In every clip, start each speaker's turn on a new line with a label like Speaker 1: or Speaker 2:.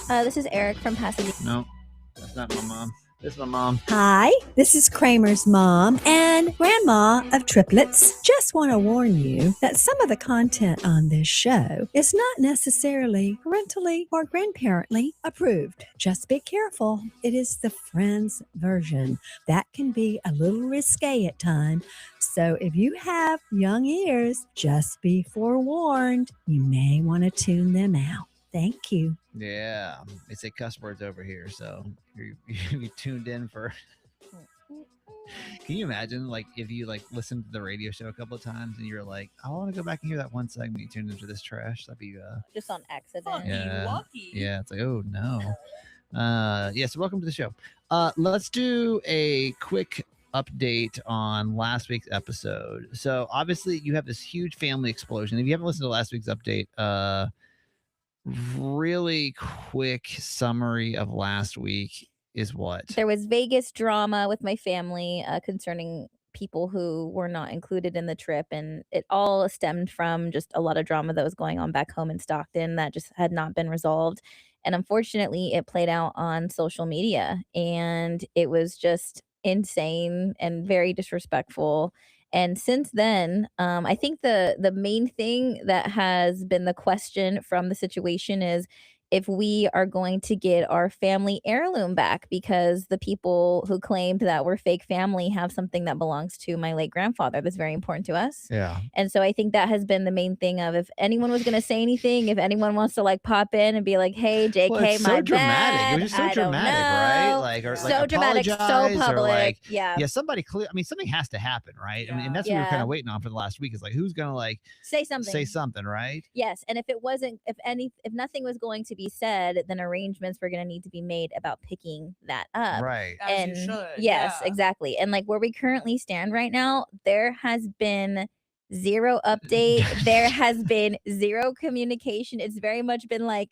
Speaker 1: This is Eric from Pasadena.
Speaker 2: No, that's not my mom. This is my mom.
Speaker 3: Hi, this is Kramer's mom and grandma of triplets. Just want to warn you that some of the content on this show is not necessarily parentally or grandparently approved. Just be careful. It is the friends version. That can be a little risque at times. So if you have young ears, just be forewarned. You may want to tune them out. Thank you.
Speaker 2: Yeah, they say cuss words over here, so you tuned in for. Can you imagine, like, if you listened to the radio show a couple of times and you're like, I want to go back and hear that one segment you tuned into this trash? That'd be
Speaker 1: Just on accident.
Speaker 4: Lucky.
Speaker 2: Yeah, it's like, oh no. So welcome to the show. Let's do a quick update on last week's episode. So obviously you have this huge family explosion. If you haven't listened to last week's update, really quick summary of last week is what?
Speaker 1: There was Vegas drama with my family concerning people who were not included in the trip, and it all stemmed from just a lot of drama that was going on back home in Stockton that just had not been resolved. And unfortunately, it played out on social media, and it was just insane and very disrespectful. And since then, I think the main thing that has been the question from the situation is if we are going to get our family heirloom back, because the people who claimed that we're fake family have something that belongs to my late grandfather that's very important to us.
Speaker 2: Yeah.
Speaker 1: And so I think that has been the main thing of if anyone was going to say anything, if anyone wants to pop in and be like, hey, JK,
Speaker 2: Well, it's
Speaker 1: my
Speaker 2: so dramatic.
Speaker 1: bad.
Speaker 2: It was just so
Speaker 1: I don't
Speaker 2: dramatic,
Speaker 1: know.
Speaker 2: right? Like, or
Speaker 1: so dramatic, so
Speaker 2: apologize,
Speaker 1: public.
Speaker 2: or like,
Speaker 1: yeah.
Speaker 2: somebody clear. I mean, something has to happen, right? I mean, and that's what we were kind of waiting on for the last week. Is like, who's gonna
Speaker 1: say something,
Speaker 2: right?
Speaker 1: Yes. And if it wasn't, if nothing was going to be said, then arrangements were going to need to be made about picking that up.
Speaker 2: Right.
Speaker 4: As you should.
Speaker 1: Yes,
Speaker 4: yeah.
Speaker 1: exactly. And where we currently stand right now, there has been zero update. There has been zero communication. It's very much been blink,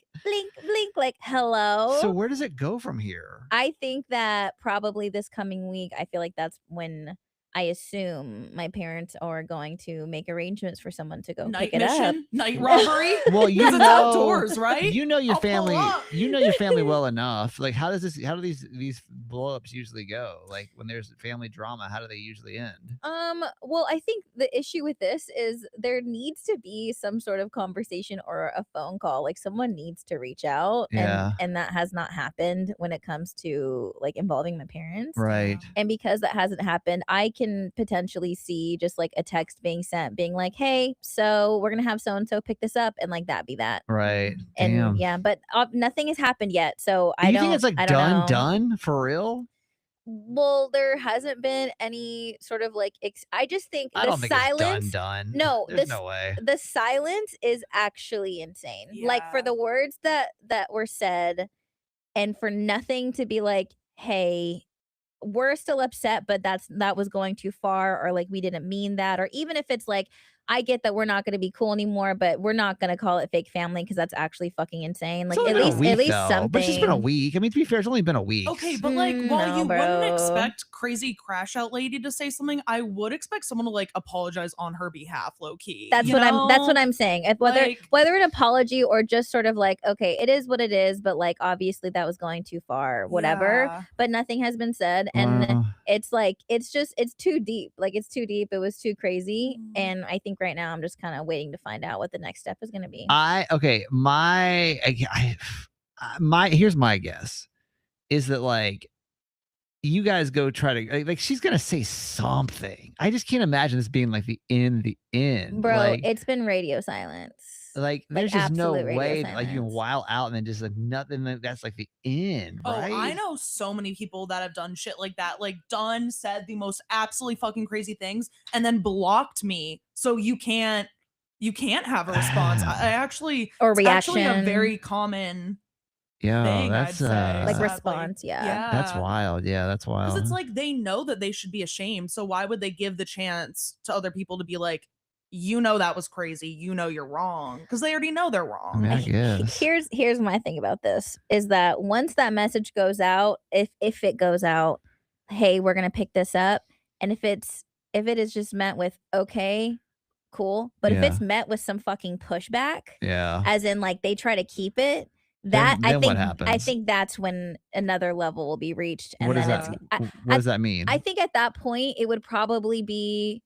Speaker 1: blink, hello.
Speaker 2: So where does it go from here?
Speaker 1: I think that probably this coming week, I feel like that's when I assume my parents are going to make arrangements for someone to go pick it up.
Speaker 4: Night robbery.
Speaker 2: Well,
Speaker 4: it's outdoors, right?
Speaker 2: You know your
Speaker 4: I'll
Speaker 2: family.
Speaker 4: pull up.
Speaker 2: You know your family well enough. Like, how do these blow-ups usually go? Like, when there's family drama, how do they usually end?
Speaker 1: Well, I think the issue with this is there needs to be some sort of conversation or a phone call. Like, someone needs to reach out, and that has not happened when it comes to involving my parents.
Speaker 2: Right.
Speaker 1: And because that hasn't happened, I can potentially see just a text being sent being like, hey, so we're gonna have so and so pick this up, and that be that.
Speaker 2: Right.
Speaker 1: And
Speaker 2: damn.
Speaker 1: yeah, but nothing has happened yet, so
Speaker 2: Do you think it's done for real?
Speaker 1: Well, there hasn't been any sort of I just think
Speaker 2: I
Speaker 1: the
Speaker 2: don't think
Speaker 1: silence.
Speaker 2: it's done.
Speaker 1: No,
Speaker 2: there's no way.
Speaker 1: The silence is actually insane.
Speaker 4: Yeah.
Speaker 1: For the words that were said, and for nothing to be like, hey, we're still upset, but that was going too far, or we didn't mean that, or even if it's I get that we're not going to be cool anymore, but we're not going to call it fake family because that's actually fucking insane.
Speaker 2: At least something. But it's just been a week. I mean, to be fair, it's only been a week.
Speaker 4: Okay, but while you wouldn't expect crazy crash out lady to say something, I would expect someone to apologize on her behalf, low key.
Speaker 1: That's what I'm saying. If whether an apology or just sort of okay, it is what it is, but obviously that was going too far, whatever.
Speaker 4: Yeah.
Speaker 1: But nothing has been said, and it's too deep. It's too deep. It was too crazy, and I think right now I'm just kind of waiting to find out what the next step is going to be.
Speaker 2: Here's my guess is that you guys go try to she's gonna say something. I just can't imagine this being the end.
Speaker 1: Bro, it's been radio silence.
Speaker 2: There's just no way
Speaker 1: silence.
Speaker 2: you can while out and then just nothing. That's the end, right?
Speaker 4: Oh, I know so many people that have done shit like that. Done, said the most absolutely fucking crazy things, and then blocked me. So you can't have a response. I actually,
Speaker 1: or reaction.
Speaker 4: Actually a very common. Thing,
Speaker 2: that's
Speaker 1: response. Yeah,
Speaker 2: that's wild. Yeah, that's wild.
Speaker 4: Because it's they know that they should be ashamed. So why would they give the chance to other people to be like, that was crazy. You're wrong, because they already know they're wrong.
Speaker 2: I mean, I guess.
Speaker 1: Here's my thing about this is that once that message goes out, if it goes out, hey, we're gonna pick this up, and if it is just met with okay, cool, but if it's met with some fucking pushback,
Speaker 2: yeah,
Speaker 1: as in they try to keep it, That
Speaker 2: Then what
Speaker 1: I
Speaker 2: happens?
Speaker 1: think that's when another level will be reached, and
Speaker 2: What does
Speaker 1: then
Speaker 2: that?
Speaker 1: it's
Speaker 2: What does that mean?
Speaker 1: I think at that point it would probably be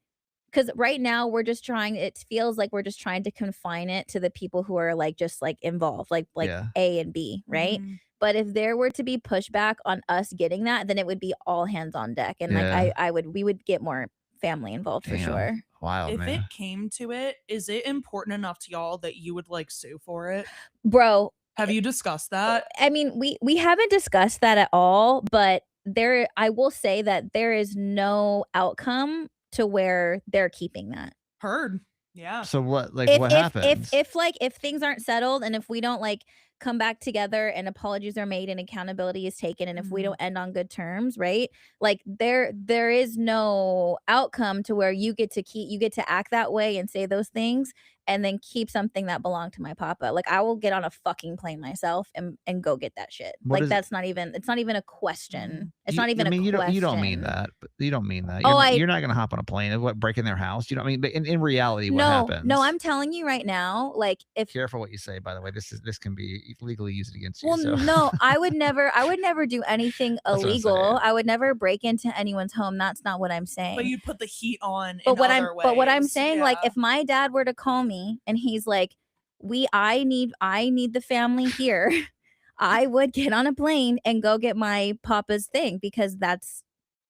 Speaker 1: because right now we're just trying. It feels like we're just trying to confine it to the people who are like just like involved, like
Speaker 2: Yeah.
Speaker 1: A and B, right?
Speaker 4: Mhm.
Speaker 1: But if there were to be pushback on us getting that, then it would be all hands on deck, and like
Speaker 2: Yeah.
Speaker 1: we would get more family involved for
Speaker 2: Damn.
Speaker 1: sure.
Speaker 2: Wild,
Speaker 4: If
Speaker 2: man.
Speaker 4: it came to it, is it important enough to y'all that you would like sue for it?
Speaker 1: Bro,
Speaker 4: Have you discussed that?
Speaker 1: I mean, we haven't discussed that at all, but there I will say that there is no outcome to where they're keeping that.
Speaker 4: Heard. Yeah.
Speaker 2: So what? Like,
Speaker 1: If
Speaker 2: what
Speaker 1: if
Speaker 2: happens?
Speaker 1: if things aren't settled and if we don't like come back together and apologies are made and accountability is taken and if we
Speaker 4: Mhm.
Speaker 1: don't end on good terms, right? Like there is no outcome to where you get to act that way and say those things and then keep something that belonged to my papa. Like I will get on a fucking plane myself and go get that shit.
Speaker 2: What
Speaker 1: Like
Speaker 2: is-
Speaker 1: it's not even a question. It's not
Speaker 2: I
Speaker 1: even a
Speaker 2: mean,
Speaker 1: question.
Speaker 2: you don't mean that. But you don't mean that.
Speaker 1: Oh,
Speaker 2: You're not gonna hop on a plane and what break in their house. You know what I mean? But in reality, what happens?
Speaker 1: No, I'm telling you right now, like if
Speaker 2: Careful what you say. By the way, this can be legally used against you.
Speaker 1: well,
Speaker 2: So
Speaker 1: no, I would never do anything
Speaker 2: That's what I'm
Speaker 1: illegal.
Speaker 2: saying.
Speaker 1: I would never break into anyone's home. That's not what I'm
Speaker 4: But
Speaker 1: saying.
Speaker 4: you'd put the heat on
Speaker 1: But
Speaker 4: in other ways.
Speaker 1: but what I'm saying, like
Speaker 4: Yeah.
Speaker 1: if my dad were to call me and he's like, I need the family here, I would get on a plane and go get my papa's thing because that's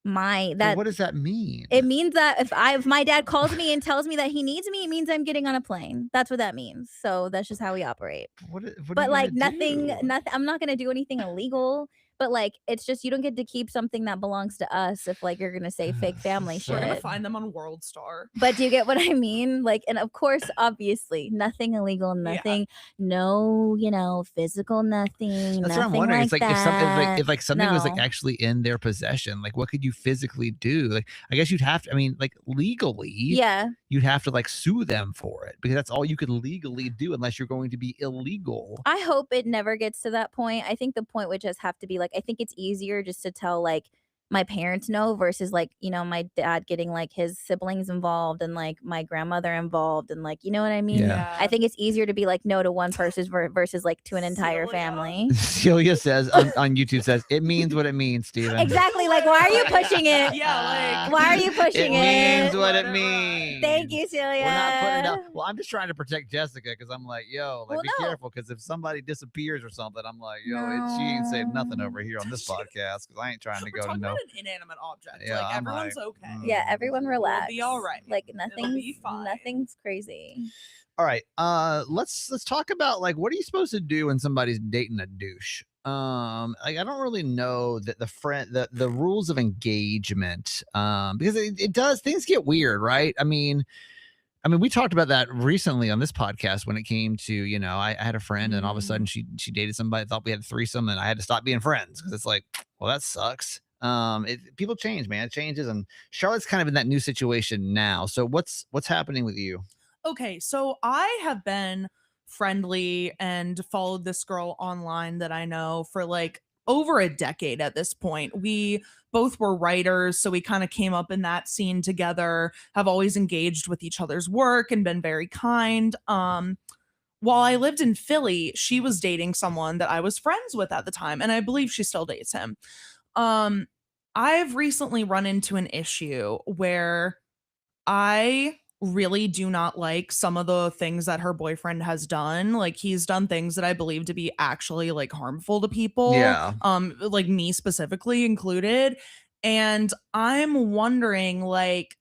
Speaker 2: But what does that mean?
Speaker 1: it means that if my dad calls me and tells me that he needs me, it means I'm getting on a plane. That's what that means. So that's just how we operate.
Speaker 2: What are
Speaker 1: But
Speaker 2: you
Speaker 1: like
Speaker 2: gonna
Speaker 1: nothing
Speaker 2: do?
Speaker 1: I'm not gonna do anything illegal. But like it's just you don't get to keep something that belongs to us if like you're gonna say fake family
Speaker 2: So-
Speaker 4: We're gonna
Speaker 1: shit.
Speaker 4: find them on World Star.
Speaker 1: But do you get what I mean? Like, and of course, obviously, nothing illegal,
Speaker 4: Yeah.
Speaker 1: nothing, no, physical, nothing,
Speaker 2: That's what I'm
Speaker 1: nothing
Speaker 2: wondering.
Speaker 1: like
Speaker 2: It's like
Speaker 1: that.
Speaker 2: if something was like
Speaker 1: No.
Speaker 2: actually in their possession, like what could you physically do? Like I guess you'd have to. I mean, like legally,
Speaker 1: Yeah.
Speaker 2: you'd have to like sue them for it because that's all you could legally do unless you're going to be illegal.
Speaker 1: I hope it never gets to that point. I think the point would just have to be like, I think it's easier just to tell like my parents no versus like, my dad getting like his siblings involved and like my grandmother involved and like, you know what I mean?
Speaker 2: Yeah.
Speaker 1: I think it's easier to be like no to one person versus like to an entire
Speaker 4: Celia.
Speaker 1: family.
Speaker 2: Celia says on YouTube says it means what it means, Steven.
Speaker 1: Exactly. Like, why are you pushing it?
Speaker 4: Yeah, like
Speaker 1: Why are you pushing it?
Speaker 2: means what it
Speaker 4: Let it ride.
Speaker 2: means.
Speaker 1: Thank you, Celia.
Speaker 2: We're not putting it down. Well, I'm just trying to protect Jessica because I'm like, yo, like
Speaker 1: Well,
Speaker 2: be
Speaker 1: no.
Speaker 2: careful because if somebody disappears or something, I'm like, yo, she ain't saying nothing over here on this podcast because I ain't trying to
Speaker 4: We're
Speaker 2: go to
Speaker 4: talking
Speaker 2: no.
Speaker 4: about an inanimate object.
Speaker 2: Yeah,
Speaker 4: like
Speaker 2: I'm
Speaker 4: everyone's
Speaker 2: like,
Speaker 4: okay.
Speaker 1: Yeah, everyone relax.
Speaker 4: be all right.
Speaker 1: Like
Speaker 4: It'll be fine.
Speaker 1: nothing's crazy.
Speaker 2: All right, let's talk about like what are you supposed to do when somebody's dating a douche? Like I don't really know that the rules of engagement, because it does things get weird, right? I mean, we talked about that recently on this podcast when it came to, I had a friend and all of a sudden she dated somebody, thought we had a threesome, and I had to stop being friends because it's like, well, that sucks. People change, man. It changes, and Charlotte's kind of in that new situation now. So what's happening with you?
Speaker 4: Okay, so I have been friendly and followed this girl online that I know for like over a decade at this point. We both were writers, so we kind of came up in that scene together, have always engaged with each other's work and been very kind. While I lived in Philly, she was dating someone that I was friends with at the time, and I believe she still dates him. I've recently run into an issue where I really do not like some of the things that her boyfriend has done. Like he's done things that I believe to be actually like harmful to people.
Speaker 2: Yeah.
Speaker 4: Like me specifically included. And I'm wondering like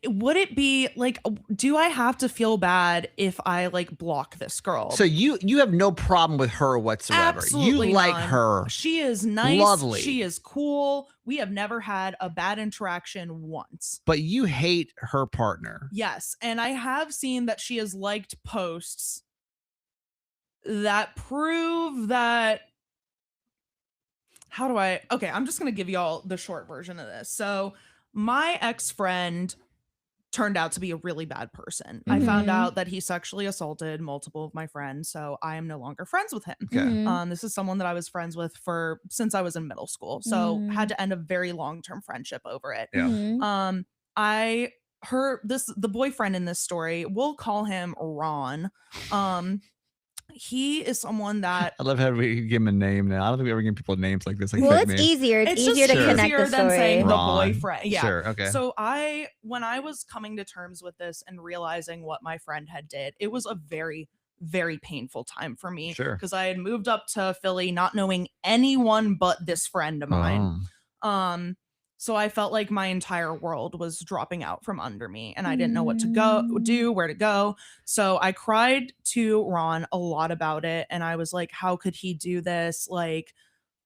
Speaker 4: would it be like do I have to feel bad if I like block this girl?
Speaker 2: So you have no problem with her whatsoever.
Speaker 4: Absolutely
Speaker 2: You like
Speaker 4: none.
Speaker 2: her.
Speaker 4: She is nice.
Speaker 2: Lovely.
Speaker 4: She is cool. We have never had a bad interaction once.
Speaker 2: But you hate her partner.
Speaker 4: Yes. And I have seen that she has liked posts that prove that. Okay, I'm just going to give y'all the short version of this. So my ex-friend turned out to be a really bad person. I found
Speaker 1: Mhm.
Speaker 4: out that he sexually assaulted multiple of my friends, so I am no longer friends with him.
Speaker 2: Okay.
Speaker 1: Mhm.
Speaker 4: This is someone that I was friends with since I was in middle school, so had to end a very long-term friendship over it.
Speaker 2: Yeah.
Speaker 1: Mhm.
Speaker 4: The boyfriend in this story, we'll call him Ron. he is someone that
Speaker 2: I love how we give him a name now. I don't think we ever give people names like this, like
Speaker 1: Well,
Speaker 2: fake
Speaker 1: it's
Speaker 2: names.
Speaker 1: easier. It's
Speaker 4: it's
Speaker 1: easier
Speaker 4: just
Speaker 1: to connect
Speaker 4: easier
Speaker 1: the
Speaker 4: than saying
Speaker 1: story.
Speaker 4: the
Speaker 2: Ron.
Speaker 4: boyfriend. Yeah.
Speaker 2: Sure. Okay.
Speaker 4: So when I was coming to terms with this and realizing what my friend had did, it was a very, very painful time for me.
Speaker 2: Sure.
Speaker 4: Because I had moved up to Philly not knowing anyone but this friend of mine.
Speaker 2: Oh.
Speaker 4: So I felt like my entire world was dropping out from under me and I didn't know what to do, where to go. So I cried to Ron a lot about it. And I was like, how could he do this? Like,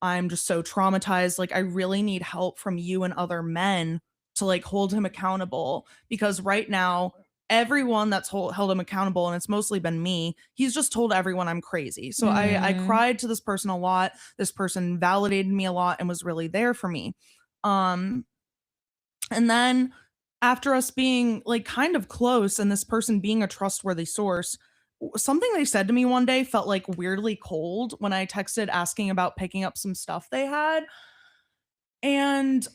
Speaker 4: I'm just so traumatized. Like, I really need help from you and other men to like hold him accountable because right now, everyone that's held him accountable, and it's mostly been me, he's just told everyone I'm crazy. So I cried to this person a lot. This person validated me a lot and was really there for me. And then after us being like kind of close and this person being a trustworthy source, something they said to me one day felt like weirdly cold when I texted asking about picking up some stuff they had. And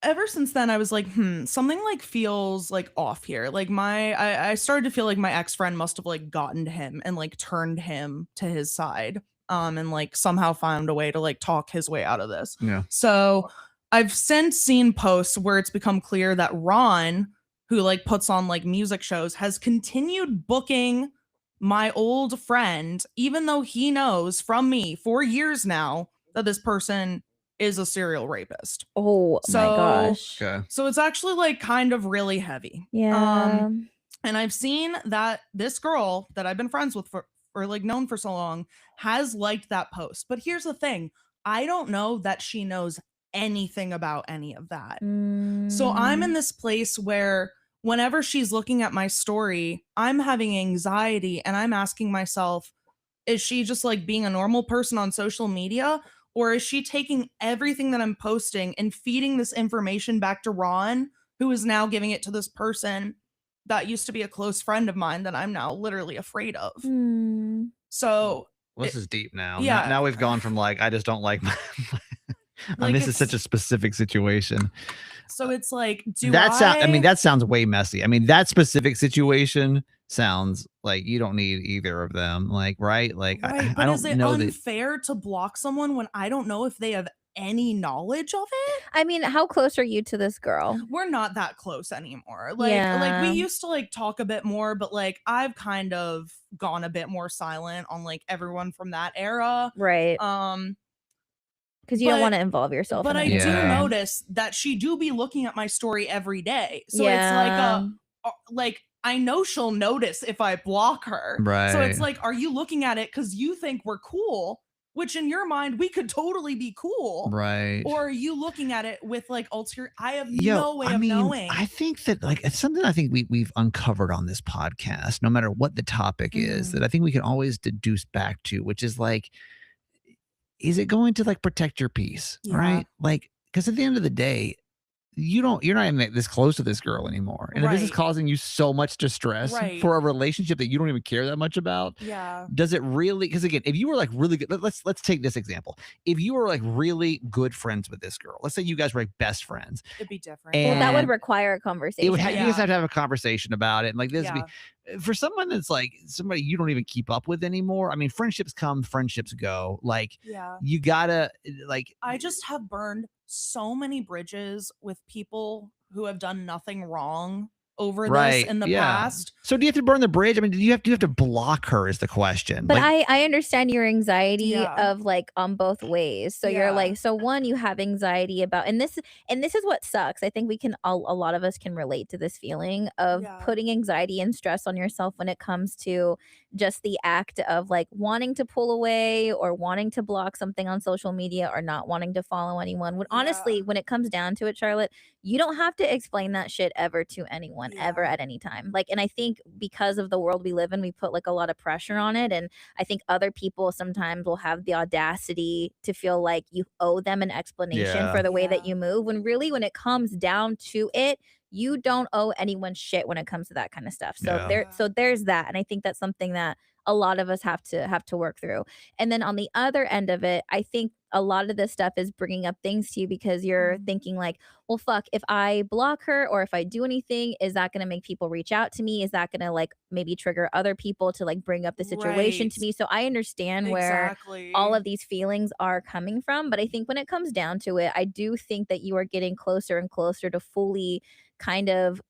Speaker 4: ever since then I was like, something like feels like off here. Like I started to feel like my ex-friend must have like gotten to him and like turned him to his side. And like somehow found a way to like talk his way out of this.
Speaker 2: Yeah.
Speaker 4: So I've since seen posts where it's become clear that Ron, who like puts on like music shows, has continued booking my old friend, even though he knows from me for years now that this person is a serial rapist.
Speaker 1: Oh my gosh.
Speaker 2: Okay.
Speaker 4: So it's actually like kind of really heavy.
Speaker 1: Yeah.
Speaker 4: And I've seen that this girl that I've been friends with for or like known for so long has liked that post. But here's the thing. I don't know that she knows anything about any of that. So I'm in this place where whenever she's looking at my story, I'm having anxiety and I'm asking myself, is she just like being a normal person on social media? Or is she taking everything that I'm posting and feeding this information back to Ron, who is now giving it to this person that used to be a close friend of mine that I'm now literally afraid of? So
Speaker 2: Well, this is deep now.
Speaker 4: yeah.
Speaker 2: Now we've gone from like, I just don't like my. I
Speaker 4: Like,
Speaker 2: mean, this is such a specific situation.
Speaker 4: So it's like,
Speaker 2: I mean, that sounds way messy. I mean, that specific situation sounds like you don't need either of them. Like, right? Like,
Speaker 4: right,
Speaker 2: I don't
Speaker 4: is it
Speaker 2: know that.
Speaker 4: unfair to block someone when I don't know if they have any knowledge of it?
Speaker 1: I mean, how close are you to this girl?
Speaker 4: We're not that close anymore. Like we
Speaker 1: Yeah.
Speaker 4: used to like talk a bit more, but like I've kind of gone a bit more silent on like everyone from that era.
Speaker 1: Right. Because you don't
Speaker 4: but-
Speaker 1: want to involve yourself.
Speaker 4: But
Speaker 1: in
Speaker 4: I
Speaker 1: it.
Speaker 4: do
Speaker 2: Yeah.
Speaker 4: notice that she do be looking at my story every day. So it's
Speaker 1: Yeah.
Speaker 4: like I know she'll notice if I block her.
Speaker 2: Right.
Speaker 4: So it's like, are you looking at it because you think we're cool? Which in your mind, we could totally be cool.
Speaker 2: Right.
Speaker 4: Or are you looking at it with like ulterior? I have no way of knowing.
Speaker 2: I think that like it's something I think we've uncovered on this podcast, no matter what the topic is, that I think we can always deduce back to, which is like, is it going to like protect your peace?
Speaker 4: Yeah.
Speaker 2: Right. Like, because at the end of the day, you're not even this close to this girl anymore. And if this is
Speaker 4: Right.
Speaker 2: causing you so much distress
Speaker 4: Right.
Speaker 2: for a relationship that you don't even care that much about,
Speaker 4: Yeah.
Speaker 2: does it really? Because again, if you were like really good, let's take this example. If you were like really good friends with this girl, let's say you guys were like best friends,
Speaker 4: It'd be different.
Speaker 1: Well, that would
Speaker 2: and
Speaker 1: require a conversation.
Speaker 2: it would you guys
Speaker 4: Yeah.
Speaker 2: have to have a conversation about it. And like this would
Speaker 4: Yeah.
Speaker 2: be for someone that's like somebody you don't even keep up with anymore. I mean, friendships come, friendships go. Like
Speaker 4: Yeah.
Speaker 2: you gotta like
Speaker 4: I just have burned so many bridges with people who have done nothing wrong over this in the past.
Speaker 2: So do you have to burn the bridge? I mean, do you have to block her is the question.
Speaker 1: But
Speaker 2: Like,
Speaker 1: I understand your anxiety
Speaker 4: Yeah.
Speaker 1: of like on both ways. So you're
Speaker 4: Yeah.
Speaker 1: like, so one, you have anxiety about, and this is what sucks. I think we can a lot of us can relate to this feeling of
Speaker 4: Yeah.
Speaker 1: putting anxiety and stress on yourself when it comes to just the act of like wanting to pull away or wanting to block something on social media or not wanting to follow anyone. When honestly, when it comes down to it, Charlotte, you don't have to explain that shit ever to anyone ever
Speaker 4: Yeah.
Speaker 1: at any time. Like, and I think because of the world we live in, we put like a lot of pressure on it. And I think other people sometimes will have the audacity to feel like you owe them an explanation
Speaker 2: Yeah.
Speaker 1: for the way that
Speaker 4: Yeah.
Speaker 1: you move. When really, when it comes down to it, you don't owe anyone shit when it comes to that kind of stuff. So
Speaker 2: Yeah.
Speaker 1: there's that. And I think that's something that a lot of us have to work through. And then on the other end of it, I think a lot of this stuff is bringing up things to you because you're thinking like, well, fuck, if I block her or if I do anything, is that going to make people reach out to me? Is that going to like maybe trigger other people to like bring up the situation to
Speaker 4: Right.
Speaker 1: me? So I understand where all
Speaker 4: Exactly.
Speaker 1: of these feelings are coming from. But I think when it comes down to it, I do think that you are getting closer and closer to fully kind of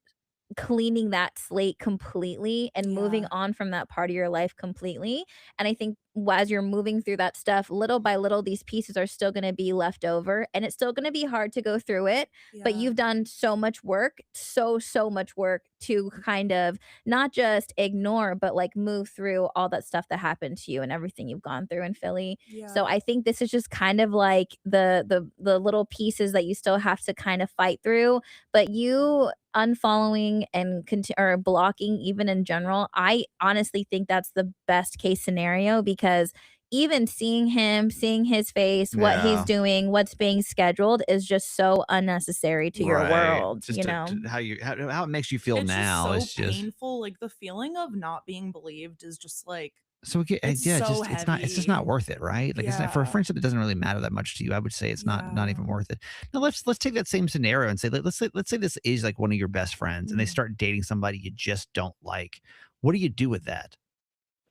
Speaker 1: cleaning that slate completely and moving
Speaker 4: Yeah.
Speaker 1: on from that part of your life completely. And I think as you're moving through that stuff, little by little, these pieces are still going to be left over and it's still going to be hard to go through it. But
Speaker 4: Yeah.
Speaker 1: you've done so much work, so much work to kind of not just ignore, but like move through all that stuff that happened to you and everything you've gone through in Philly. So
Speaker 4: Yeah.
Speaker 1: I think this is just kind of like the little pieces that you still have to kind of fight through, but you unfollowing and or blocking even in general, I honestly think that's the best case scenario because even seeing him, seeing his face, what he's
Speaker 2: Yeah.
Speaker 1: doing, what's being scheduled is just so unnecessary to your
Speaker 2: Right.
Speaker 1: world,
Speaker 2: Just how it makes you feel
Speaker 4: It's just
Speaker 2: now
Speaker 4: so
Speaker 2: is just
Speaker 4: painful. Like the feeling of not being believed is just like
Speaker 2: so
Speaker 4: it's
Speaker 2: yeah,
Speaker 4: so
Speaker 2: just it's just not
Speaker 4: heavy.
Speaker 2: worth it, right? Like it's not for a
Speaker 4: Yeah.
Speaker 2: friendship that doesn't really matter that much to you. I would say it's not
Speaker 4: Yeah.
Speaker 2: even worth it. Now let's take that same scenario and say let's say this is like one of your best friends and they
Speaker 4: Mm.
Speaker 2: start dating somebody you just don't like. What do you do with that?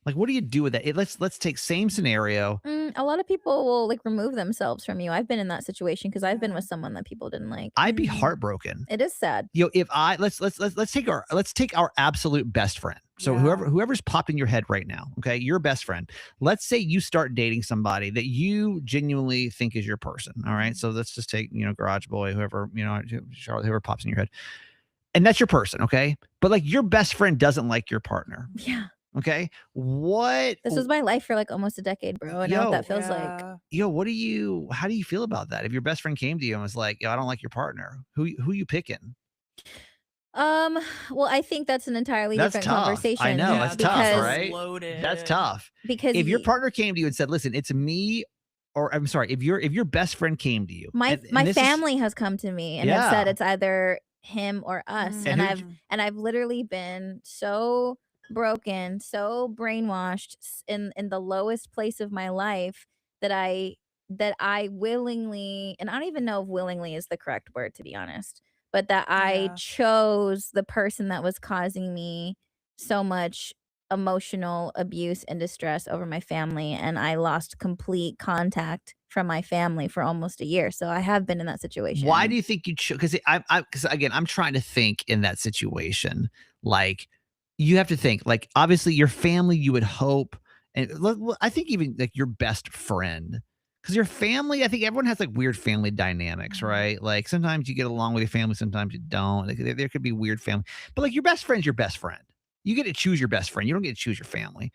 Speaker 2: Like what do you do with that? Let's take same scenario.
Speaker 1: A lot of people will like remove themselves from you. I've been in that situation because I've been
Speaker 4: Yeah.
Speaker 1: with someone that people didn't like.
Speaker 2: I'd be
Speaker 4: Mm.
Speaker 2: heartbroken.
Speaker 1: It is sad.
Speaker 2: You know, if I let's take our absolute best friend. So
Speaker 4: Yeah.
Speaker 2: whoever's popped in your head right now, okay, your best friend. Let's say you start dating somebody that you genuinely think is your person. All right.
Speaker 4: Mm.
Speaker 2: So let's just take, Garage Boy, whoever, Charlotte, whoever pops in your head. And that's your person, okay? But like your best friend doesn't like your partner.
Speaker 1: Yeah.
Speaker 2: Okay. What
Speaker 1: This was my life for like almost a decade, bro. I know what that
Speaker 2: yo,
Speaker 1: feels like.
Speaker 4: Yeah.
Speaker 2: how do you feel about that? If your best friend came to you and was like, yo, I don't like your partner, who you picking?
Speaker 1: Um, well, I think that's an entirely
Speaker 2: That's
Speaker 1: different
Speaker 2: tough. I
Speaker 1: conversation
Speaker 2: know,
Speaker 4: Yeah,
Speaker 2: that's tough,
Speaker 4: that's
Speaker 1: because
Speaker 2: right? That's
Speaker 4: loaded.
Speaker 2: tough.
Speaker 1: because
Speaker 2: If your
Speaker 1: y-
Speaker 2: partner came to you and said, "Listen, it's me," or I'm sorry, if your best friend came to you,
Speaker 1: my
Speaker 2: and
Speaker 1: my
Speaker 2: this is
Speaker 1: family has come to me and have said
Speaker 2: yeah,
Speaker 1: it's either him or us,
Speaker 2: and
Speaker 1: and
Speaker 2: who
Speaker 1: I've literally been so broken, so brainwashed in the lowest place of my life that I willingly, and I don't even know if willingly is the correct word to be honest, but that I
Speaker 4: Yeah.
Speaker 1: chose the person that was causing me so much emotional abuse and distress over my family, and I lost complete contact from my family for almost a year. So I have been in that
Speaker 2: why do
Speaker 1: situation.
Speaker 2: you think you chose? Because again, I'm trying to think in that situation. Like, you have to think, like, obviously your family, you would hope, and I think even like your best friend, because your family, I think everyone has like weird family dynamics,
Speaker 4: Mhm.
Speaker 2: right? Like sometimes you get along with your family, sometimes you don't. Like, there could be weird family, but like your best friend's your best friend. You get to choose your best friend. You don't get to choose your family.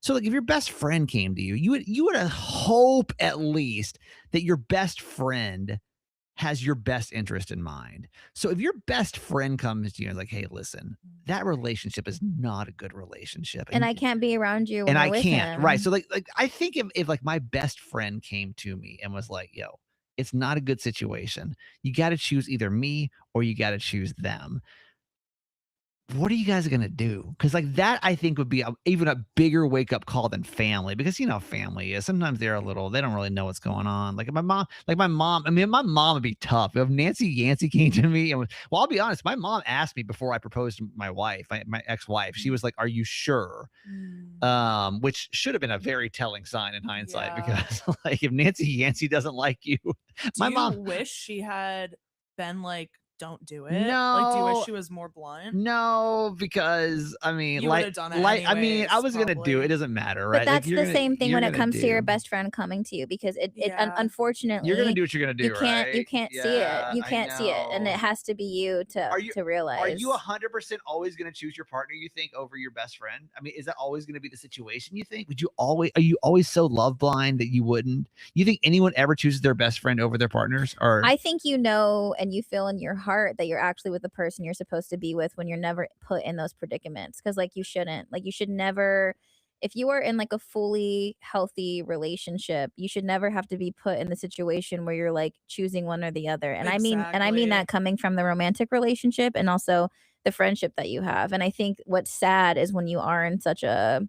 Speaker 2: So, like, if your best friend came to you, you would hope at least that your best friend has your best interest in mind. So if your best friend comes to you and is like, "Hey, listen, that relationship is not a good relationship,"
Speaker 1: And I can't be around you when
Speaker 2: and
Speaker 1: you're
Speaker 2: I
Speaker 1: with
Speaker 2: can't, right? So
Speaker 1: him.
Speaker 2: like I think if like my best friend came to me and was like, "Yo, it's not a good situation. You got to choose either me or you got to choose them." What are you guys gonna do? Because like that, I think would be even a bigger wake up call than family. Because you know, how family is sometimes they're a little, they don't really know what's going on. My mom. I mean, my mom would be tough. If Nancy Yancey came to me and was, well, I'll be honest. My mom asked me before I proposed to my wife, my ex wife. She was like, "Are you sure?"
Speaker 4: Mm.
Speaker 2: Which should have been a very telling sign in hindsight.
Speaker 4: Yeah.
Speaker 2: Because like if Nancy Yancey doesn't like you,
Speaker 4: Do
Speaker 2: my
Speaker 4: you
Speaker 2: mom.
Speaker 4: wish she had been like, don't do it? Like, do you wish
Speaker 2: No,
Speaker 4: she was more blunt?
Speaker 2: No, because I mean,
Speaker 4: You would have done it
Speaker 2: I mean, I
Speaker 4: anyways,
Speaker 2: was gonna do it. It
Speaker 4: probably.
Speaker 2: doesn't matter,
Speaker 1: But
Speaker 2: right? Like
Speaker 1: that's the same thing
Speaker 2: you're
Speaker 1: when it
Speaker 2: gonna
Speaker 1: comes to your
Speaker 2: do
Speaker 1: best friend coming to you because
Speaker 4: Yeah.
Speaker 2: you're gonna
Speaker 1: unfortunately
Speaker 2: do what you're gonna
Speaker 1: you
Speaker 2: do,
Speaker 1: can't you
Speaker 2: right?
Speaker 1: can't see it.
Speaker 2: Yeah,
Speaker 1: You
Speaker 2: I
Speaker 1: can't see it and it
Speaker 2: know.
Speaker 1: has to be you
Speaker 2: Are you
Speaker 1: to
Speaker 2: are you
Speaker 1: realize.
Speaker 2: 100% always gonna choose your partner, you think, over your best friend? I mean, is that always gonna be the situation, you think? Would you always Are you always so love blind that you wouldn't? You think anyone ever chooses their best friend over their partners? Or
Speaker 1: I think you know and you feel in your heart that you're actually with the person you're supposed to be with when you're never put in those predicaments because like you shouldn't. Like you should never, if you are in like a fully healthy relationship, you should never have to be put in the situation where you're like choosing one or the other. And I mean
Speaker 4: Exactly.
Speaker 1: that coming from the romantic relationship and also the friendship that you have. And I think what's sad is when you are in such a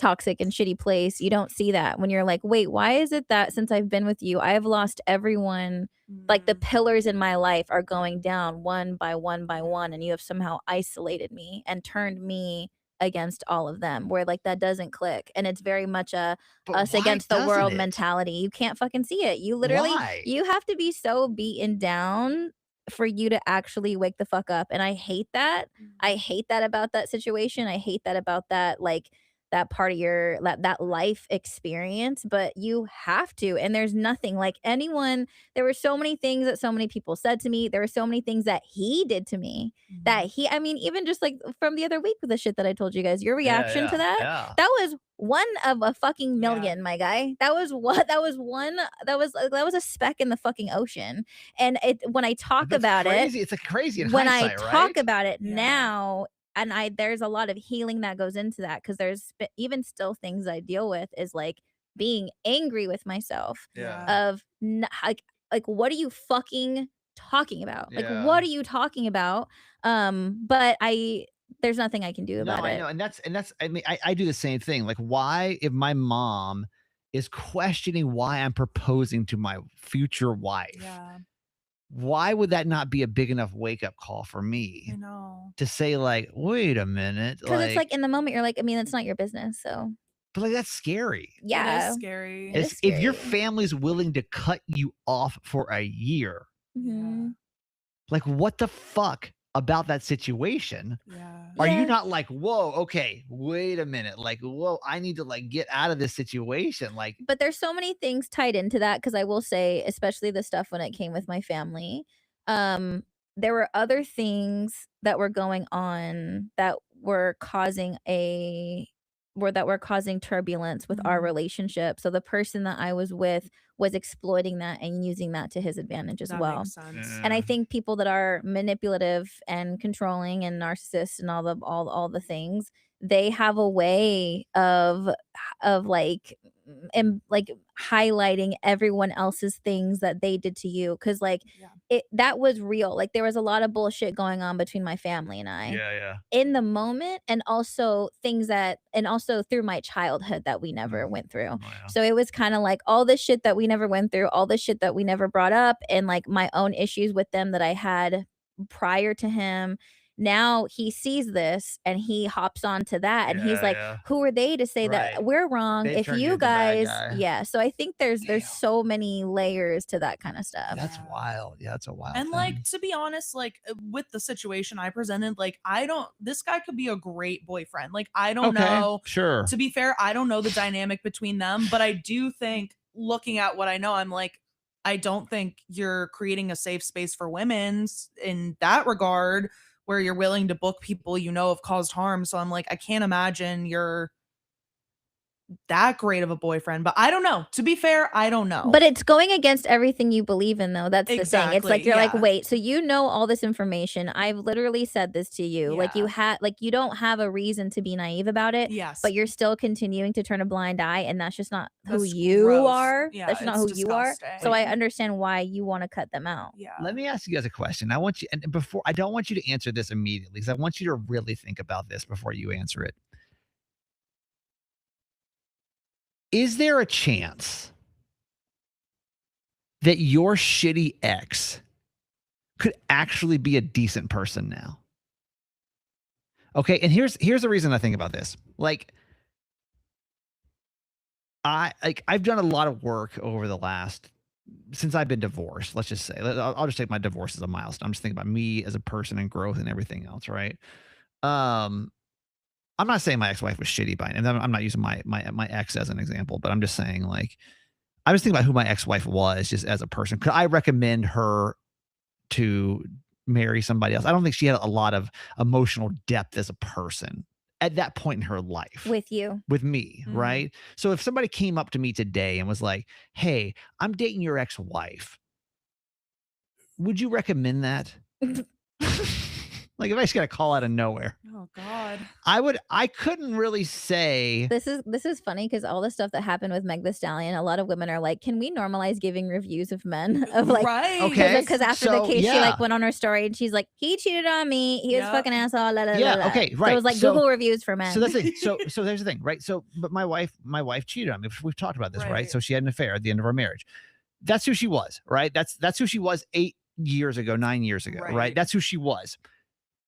Speaker 1: toxic and shitty place, you don't see that when you're like, wait, why is it that since I've been with you, I have lost everyone, like the pillars in my life are going down one by one by one, and you have somehow isolated me and turned me against all of them, where like that doesn't click, and it's very much a
Speaker 2: But
Speaker 1: us
Speaker 2: why
Speaker 1: against the
Speaker 2: doesn't
Speaker 1: world
Speaker 2: it?
Speaker 1: mentality. You can't fucking see it. You literally
Speaker 2: Why?
Speaker 1: you have to be so beaten down for you to actually wake the fuck up, and I hate that. I hate that about that situation. I hate that about that, like, that part of your that life experience, but you have to, and there's nothing like anyone. There were so many things that so many people said to me. There were so many things that he did to me that he I mean, even just like from the other week with the shit that I told you guys, your reaction to that,
Speaker 2: Yeah.
Speaker 1: that was one of a fucking
Speaker 4: Yeah.
Speaker 1: million, my guy. That was what that was one that was a speck in the fucking ocean. And it when I talk
Speaker 2: That's
Speaker 1: about it,
Speaker 2: crazy. It's like crazy in
Speaker 1: when I
Speaker 2: hindsight,
Speaker 1: talk
Speaker 2: right?
Speaker 1: about it
Speaker 4: Yeah.
Speaker 1: now, and there's a lot of healing that goes into that, because there's even still things I deal with is like being angry with myself
Speaker 2: Yeah.
Speaker 1: of like what are you fucking talking about? Like
Speaker 2: Yeah.
Speaker 1: what are you talking about? But there's nothing I can do
Speaker 2: No,
Speaker 1: about
Speaker 2: I
Speaker 1: it.
Speaker 2: know. And that's I mean, I do the same thing. Like, why, if my mom is questioning why I'm proposing to my future wife,
Speaker 4: Yeah,
Speaker 2: why would that not be a big enough wake up call for
Speaker 4: I
Speaker 2: me
Speaker 4: know.
Speaker 2: to say, like, wait a minute,
Speaker 1: Because it's like in the moment you're like, I mean, it's not your business. So
Speaker 2: but like that's scary.
Speaker 4: It
Speaker 1: yeah,
Speaker 4: is scary.
Speaker 1: it is
Speaker 2: If your
Speaker 1: scary.
Speaker 2: family's willing to cut you off for a year,
Speaker 1: Mhm.
Speaker 2: like, what the fuck about that situation?
Speaker 4: Yeah.
Speaker 2: Are you
Speaker 1: Yeah.
Speaker 2: not like, whoa, okay, wait a minute, like, whoa, I need to like get out of this situation, like,
Speaker 1: But there's so many things tied into that, because I will say, especially the stuff when it came with my family, there were other things that were going on that were causing turbulence with our
Speaker 4: Mhm.
Speaker 1: relationship. So the person that I was with was exploiting that and using that to his advantage as
Speaker 4: That
Speaker 1: well.
Speaker 4: makes sense.
Speaker 1: And I think people that are manipulative and controlling and narcissists and all the things, they have a way of like and like highlighting everyone else's things that they did to you, because like
Speaker 4: Yeah.
Speaker 1: that was real. Like there was a lot of bullshit going on between my family and I
Speaker 2: yeah.
Speaker 1: in the moment, and also through my childhood that we never went through.
Speaker 2: Oh, yeah.
Speaker 1: So it was kind of like all this shit that we never went through, all this shit that we never brought up, and like my own issues with them that I had prior to him. Now he sees this and he hops onto that, and he's like,
Speaker 2: Yeah.
Speaker 1: who are they to say
Speaker 2: Right.
Speaker 1: that we're wrong
Speaker 2: They
Speaker 1: if
Speaker 2: turned you
Speaker 1: you
Speaker 2: into the bad
Speaker 1: guys
Speaker 2: guy.
Speaker 1: yeah. So I think there's
Speaker 2: Damn.
Speaker 1: so many layers to that kind of stuff.
Speaker 2: That's
Speaker 4: Yeah.
Speaker 2: wild. Yeah, that's a wild
Speaker 4: And
Speaker 2: thing.
Speaker 4: like, to be honest, like with the situation I presented, like this guy could be a great boyfriend. Like I don't know.
Speaker 2: Sure.
Speaker 4: To be fair, I don't know the dynamic between them, but I do think, looking at what I know, I'm like, I don't think you're creating a safe space for women in that regard, where you're willing to book people you know have caused harm. So I'm like, I can't imagine you're that great of a boyfriend. But I don't know. To be fair, I don't know.
Speaker 1: But it's going against everything you believe in, though. That's the thing. It's like
Speaker 4: Exactly,
Speaker 1: you're like,
Speaker 4: yeah.
Speaker 1: wait, so you know all this information. I've literally said this to you. Like you don't have a reason to be naive about it.
Speaker 4: Yes.
Speaker 1: But you're still continuing to turn a blind eye, and that's just not who
Speaker 4: That's
Speaker 1: you
Speaker 4: gross.
Speaker 1: are.
Speaker 4: Yeah,
Speaker 1: That's just not
Speaker 4: it's
Speaker 1: who you are.
Speaker 4: disgusting.
Speaker 1: So I understand why you want to cut them out.
Speaker 4: Yeah.
Speaker 2: Let me ask you guys a question. I want you, and before, I don't want you to answer this immediately, because I want you to really think about this before you answer it. Is there a chance that your shitty ex could actually be a decent person now? Okay, and here's the reason I think about this. Like, I've done a lot of work over the last, since I've been divorced. Let's just say, I'll just take my divorce as a milestone. I'm just thinking about me as a person and growth and everything else, right? I'm not saying my ex-wife was shitty by, and I'm not using my ex as an example, but I'm just saying, like, I was thinking about who my ex-wife was just as a person. Could I recommend her to marry somebody else? I don't think she had a lot of emotional depth as a person at that point in her life.
Speaker 1: With you.
Speaker 2: With me,
Speaker 4: Mhm.
Speaker 2: right? So if somebody came up to me today and was like, hey, I'm dating your ex-wife, would you recommend that? Like if I just got a call out of nowhere,
Speaker 4: Oh God.
Speaker 2: I couldn't really say.
Speaker 1: This is funny because all the stuff that happened with Meg the Stallion, a lot of women are like, "Can we normalize giving reviews of men?" Of like,
Speaker 4: Right.
Speaker 2: Okay.
Speaker 1: because after the
Speaker 2: So,
Speaker 1: case, she
Speaker 2: yeah.
Speaker 1: like went on her story and she's like, "He cheated on me. He was a
Speaker 4: Yep.
Speaker 1: fucking asshole." La, la,
Speaker 2: Yeah,
Speaker 1: la, la.
Speaker 2: okay,
Speaker 1: So it
Speaker 2: right.
Speaker 1: was like
Speaker 2: So-
Speaker 1: Google reviews for men.
Speaker 2: So that's the thing. So there's the thing, right? So, but my wife cheated on me. We've talked about this, right?
Speaker 4: Right.
Speaker 2: So she had an affair at the end of our marriage. That's who she was, right? That's who she was 8 years ago, 9 years ago, right?
Speaker 4: Right.
Speaker 2: That's who she was.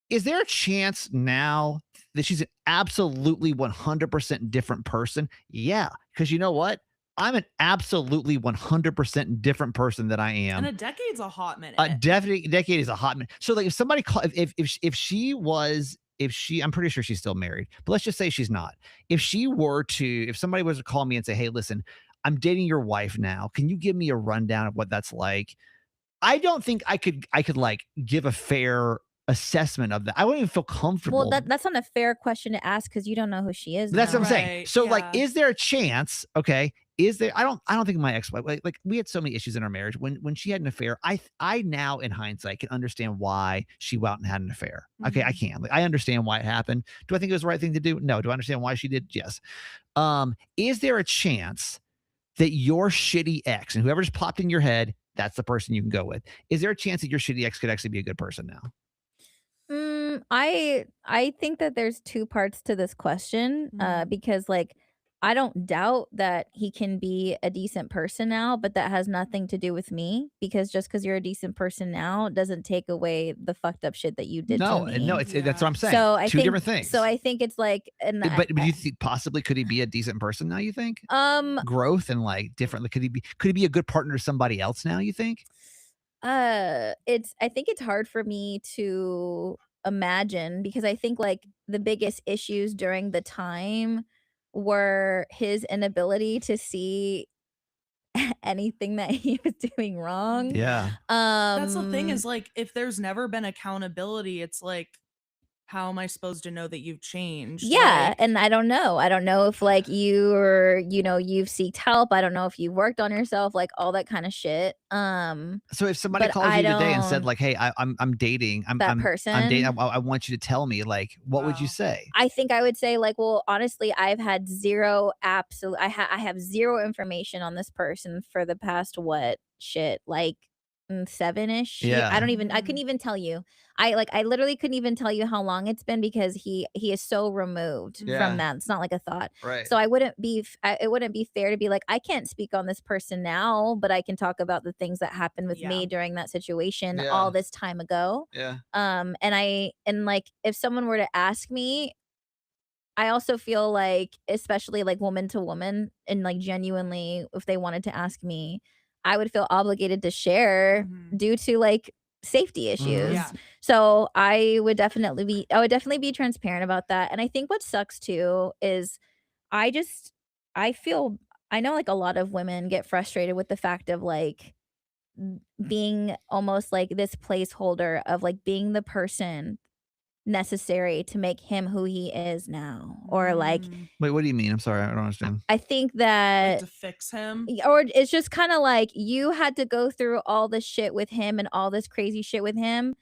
Speaker 2: Is there a chance now that she's an absolutely 100% different person? Yeah, because you know what? I'm an absolutely 100% different person than I am.
Speaker 4: And a decade's a hot minute.
Speaker 2: Definitely, decade is a hot minute. So, like, if somebody call, if she was, if she, I'm pretty sure she's still married, but let's just say she's not. If she were to, if somebody was to call me and say, "Hey, listen, I'm dating your wife now. Can you give me a rundown of what that's like?" I don't think I could like give a fair assessment of that. I wouldn't even feel comfortable.
Speaker 1: Well, that's not a fair question to ask because you don't know who she is.
Speaker 2: That's
Speaker 1: now.
Speaker 2: what I'm saying.
Speaker 4: Right,
Speaker 2: So, like,
Speaker 4: yeah.
Speaker 2: is there a chance? Okay, is there? I don't think my ex-wife, like we had so many issues in our marriage. When she had an affair, I now in hindsight can understand why she went out and had an affair. Okay, I
Speaker 4: Mhm.
Speaker 2: can. Like, I understand why it happened. Do I think it was the right thing to do? No. Do I understand why she did? Yes. Is there a chance that your shitty ex, and whoever just popped in your head, that's the person you can go with? Is there a chance that your shitty ex could actually be a good person now?
Speaker 1: I think that there's two parts to this question,
Speaker 4: Mhm.
Speaker 1: because like I don't doubt that he can be a decent person now, but that has nothing to do with me because just because you're a decent person now doesn't take away the fucked up shit that you did
Speaker 2: No,
Speaker 1: to
Speaker 2: and no,
Speaker 1: me.
Speaker 2: it's that's what I'm saying.
Speaker 1: So I
Speaker 2: Two
Speaker 1: think
Speaker 2: different things.
Speaker 1: so I think it's like
Speaker 2: But do you think possibly could he be a decent person now? You think growth and like different? Could he be a good partner to somebody else now? You think?
Speaker 1: it's I think it's hard for me to imagine because I think like the biggest issues during the time were his inability to see anything that he was doing wrong.
Speaker 2: Yeah.
Speaker 4: That's the thing is like if there's never been accountability, it's like how am I supposed to know that you've changed?
Speaker 1: Yeah,
Speaker 4: Like,
Speaker 1: and I don't know. I don't know if like you're, you've seeked help. I don't know if you've worked on yourself, like all that kind of shit.
Speaker 2: So if somebody
Speaker 1: But
Speaker 2: calls
Speaker 1: I
Speaker 2: you today and said
Speaker 1: don't
Speaker 2: like, "Hey, I'm dating,
Speaker 1: that
Speaker 2: I'm dating,
Speaker 1: person.
Speaker 2: I want you to tell me," like, what would you
Speaker 4: Wow.
Speaker 2: say?
Speaker 1: I think I would say like, well, honestly, I've had zero absolute I have zero information on this person for the past what shit like 7-ish. I
Speaker 2: Yeah.
Speaker 1: don't even I couldn't even tell you. I literally couldn't even tell you how long it's been because he is so removed
Speaker 2: Yeah.
Speaker 1: from that. It's not like a thought.
Speaker 2: Right.
Speaker 1: So it wouldn't be fair to be like I can't speak on this person now, but I can talk about the things that happened with
Speaker 4: Yeah.
Speaker 1: me during that situation
Speaker 2: Yeah.
Speaker 1: all this time ago.
Speaker 2: Yeah.
Speaker 1: And like if someone were to ask me, I also feel like, especially like woman to woman, and like genuinely, if they wanted to ask me, I would feel obligated to share
Speaker 4: Mhm.
Speaker 1: due to like safety
Speaker 2: Mhm.
Speaker 1: issues.
Speaker 4: Yeah.
Speaker 1: So I would definitely be transparent about that. And I think what sucks too is I just I feel I know like a lot of women get frustrated with the fact of like being almost like this placeholder of like being the person necessary to make him who he is now or like
Speaker 2: Wait, what do you mean? I'm sorry, I don't understand.
Speaker 1: I think
Speaker 4: Like
Speaker 1: that
Speaker 4: to fix him.
Speaker 1: or it's just kind of like you had to go through all this shit with him and all this crazy shit with him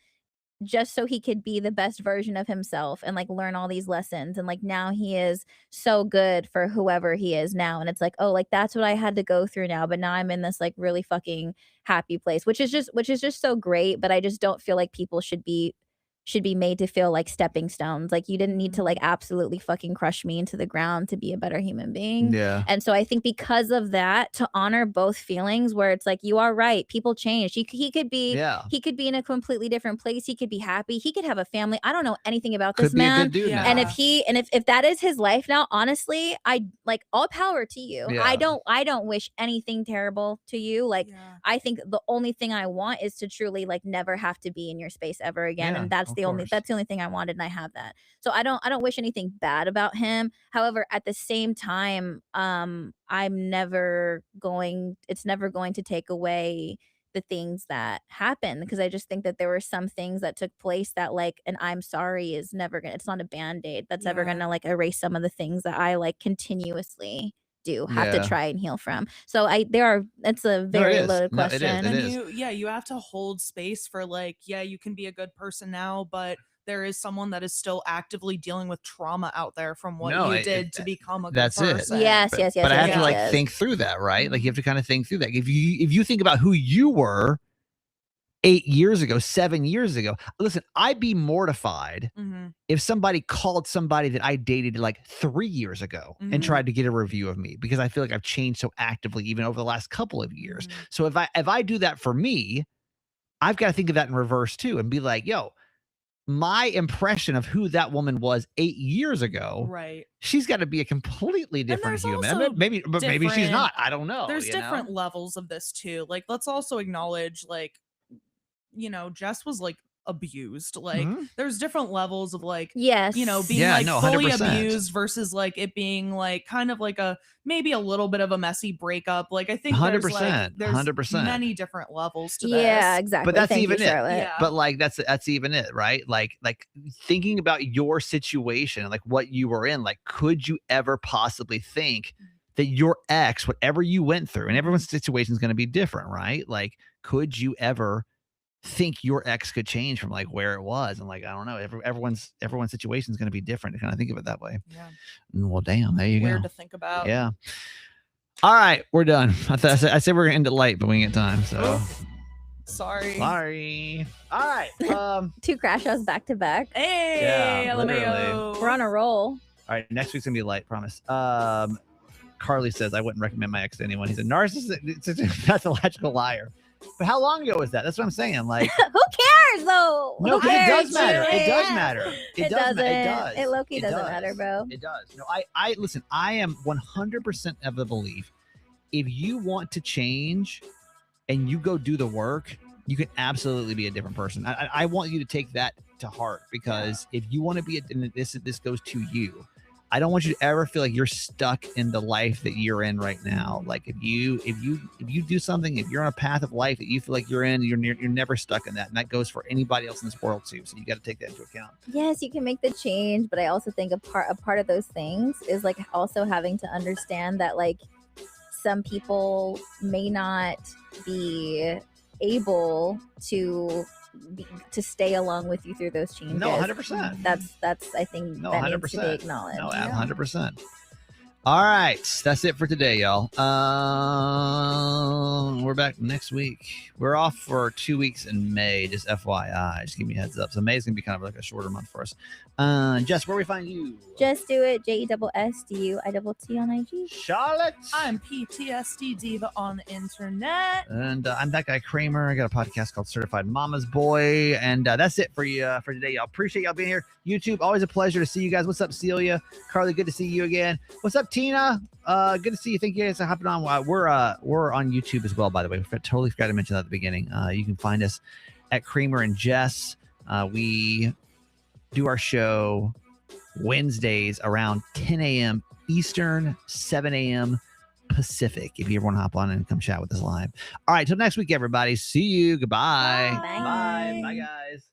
Speaker 1: just so he could be the best version of himself and like learn all these lessons and like now he is so good for whoever he is now and it's like oh like that's what I had to go through now but now I'm in this like really fucking happy place which is just so great but I just don't feel like people should be made to feel like stepping stones. Like you didn't need to like absolutely fucking crush me into the ground to be a better human being.
Speaker 2: Yeah.
Speaker 1: And so I think because of that, to honor both feelings where it's like you are right, people change. He could be
Speaker 2: Yeah.
Speaker 1: he could be in a completely different place. He could be happy. He could have a family. I don't know anything about
Speaker 2: Could
Speaker 1: this
Speaker 2: be a
Speaker 1: man.
Speaker 2: good dude
Speaker 4: Yeah.
Speaker 2: now.
Speaker 1: And if that is his life now, honestly, I like all power to you.
Speaker 2: Yeah.
Speaker 1: I don't wish anything terrible to you. Like
Speaker 4: Yeah.
Speaker 1: I think the only thing I want is to truly like never have to be in your space ever again.
Speaker 2: Yeah,
Speaker 1: And that's
Speaker 2: of
Speaker 1: the only
Speaker 2: course.
Speaker 1: thing I wanted and I have that. So I don't wish anything bad about him. However, at the same time, it's never going to take away the things that happen because I just think that there were some things that took place that like an I'm sorry is never gonna it's not a band-aid that's ever
Speaker 4: Yeah.
Speaker 1: gonna like erase some of the things that I like continuously do have to
Speaker 2: Yeah.
Speaker 1: try and heal from. So it's a
Speaker 2: No, it
Speaker 1: very
Speaker 2: is.
Speaker 1: loaded
Speaker 2: No, it is.
Speaker 1: question.
Speaker 2: It
Speaker 4: And
Speaker 2: is.
Speaker 4: you have to hold space for like, yeah, you can be a good person now, but there is someone that is still actively dealing with trauma out there from what
Speaker 2: No,
Speaker 4: you did to become a good
Speaker 2: that's it.
Speaker 4: person.
Speaker 1: Yes,
Speaker 2: But,
Speaker 1: yes, yes.
Speaker 2: but I
Speaker 1: yes,
Speaker 2: have to
Speaker 1: yes,
Speaker 2: like
Speaker 1: yes.
Speaker 2: think through that, right? Like you have to kind of think through that. If you think about who you were 8 years ago, 7 years ago, listen, I'd be mortified if somebody called somebody that I dated like 3 years ago and tried to get a review of me, because I feel like I've changed so actively even over the last couple of years. So if I do that for me, I've got to think of that in reverse too and be like, yo, my impression of who that woman was 8 years ago,
Speaker 4: Right.
Speaker 2: she's got to be a completely different
Speaker 4: there's
Speaker 2: human.
Speaker 4: also
Speaker 2: Maybe she's
Speaker 4: different-
Speaker 2: not. I don't know.
Speaker 4: There's
Speaker 2: you
Speaker 4: different
Speaker 2: know?
Speaker 4: levels of this too. Like, let's also acknowledge, like, Jess was like abused. Like, there's different levels of like,
Speaker 1: Yes.
Speaker 4: being like
Speaker 2: no,
Speaker 4: fully
Speaker 2: 100%.
Speaker 4: abused versus like it being like kind of like a maybe a little bit of a messy breakup. Like, I think there's
Speaker 2: 100%.
Speaker 4: many different levels to
Speaker 1: Yeah,
Speaker 4: this.
Speaker 1: exactly.
Speaker 2: But that's
Speaker 1: Thank
Speaker 2: even
Speaker 1: you,
Speaker 2: it.
Speaker 1: Charlotte.
Speaker 4: Yeah.
Speaker 2: But like that's even it, right? Like thinking about your situation, like what you were in, like could you ever possibly think that your ex, whatever you went through, and everyone's situation is going to be different, right? Like, could you ever think your ex could change from like where it was? And like, I don't know, everyone's situation is going to be different to kind of think of it that way.
Speaker 4: Yeah.
Speaker 2: Well, damn, there you
Speaker 4: Weird
Speaker 2: go.
Speaker 4: to think about.
Speaker 2: Yeah. All right, we're done. I said we're gonna end it late, but we ain't got time. So
Speaker 4: Sorry.
Speaker 2: All right.
Speaker 1: 2 crash outs back to back.
Speaker 4: Hey,
Speaker 2: Yeah,
Speaker 4: LMAO.
Speaker 2: literally.
Speaker 1: We're on a roll.
Speaker 2: All right, next week's gonna be light, promise. Carly says I wouldn't recommend my ex to anyone. He's a narcissist. It's a pathological liar. But how long ago was that? That's what I'm saying. Like,
Speaker 1: Who cares though?
Speaker 2: no,
Speaker 1: Who
Speaker 2: 'cause it
Speaker 1: cares?
Speaker 2: does matter. It does
Speaker 1: Yeah.
Speaker 2: matter.
Speaker 1: It
Speaker 2: does.
Speaker 1: doesn't.
Speaker 2: It does.
Speaker 1: It low-key
Speaker 2: It
Speaker 1: doesn't
Speaker 2: does.
Speaker 1: matter, bro.
Speaker 2: It does. No, I listen. I am 100% of the belief. If you want to change, and you go do the work, you can absolutely be a different person. I want you to take that to heart, because if you want to be, and this goes to you. I don't want you to ever feel like you're stuck in the life that you're in right now. Like if you do something, if you're on a path of life that you feel like you're in, you're never stuck in that. And that goes for anybody else in this world too. So you got to take that into account.
Speaker 1: Yes, you can make the change, but I also think a part of those things is like also having to understand that like some people may not be able to stay along with you through those changes.
Speaker 2: No, 100%.
Speaker 1: That's I think
Speaker 2: No,
Speaker 1: that
Speaker 2: 100%.
Speaker 1: needs to be acknowledged.
Speaker 2: No, 100%. All right, that's it for today, y'all. We're back next week. We're off for 2 weeks in May, just FYI. Just give me a heads up. So May is gonna be kind of like a shorter month for us. Jess, where we find you?
Speaker 1: Just do it. JESSDUITT on IG.
Speaker 2: Charlotte.
Speaker 4: I'm PTSD Diva on the internet.
Speaker 2: And I'm that guy Kramer. I got a podcast called Certified Mama's Boy. And that's it for you for today, y'all. Appreciate y'all being here. YouTube, always a pleasure to see you guys. What's up, Celia? Carly, good to see you again. What's up, Tina? Good to see you. Thank you guys for hopping on. We're on YouTube as well, by the way. We totally forgot to mention that at the beginning. You can find us at Kramer and Jess. We do our show Wednesdays around 10 a.m. Eastern, 7 a.m. Pacific. If you ever want to hop on and come chat with us live. All right, till next week, everybody. See you. Goodbye.
Speaker 1: Bye.
Speaker 2: Bye, guys.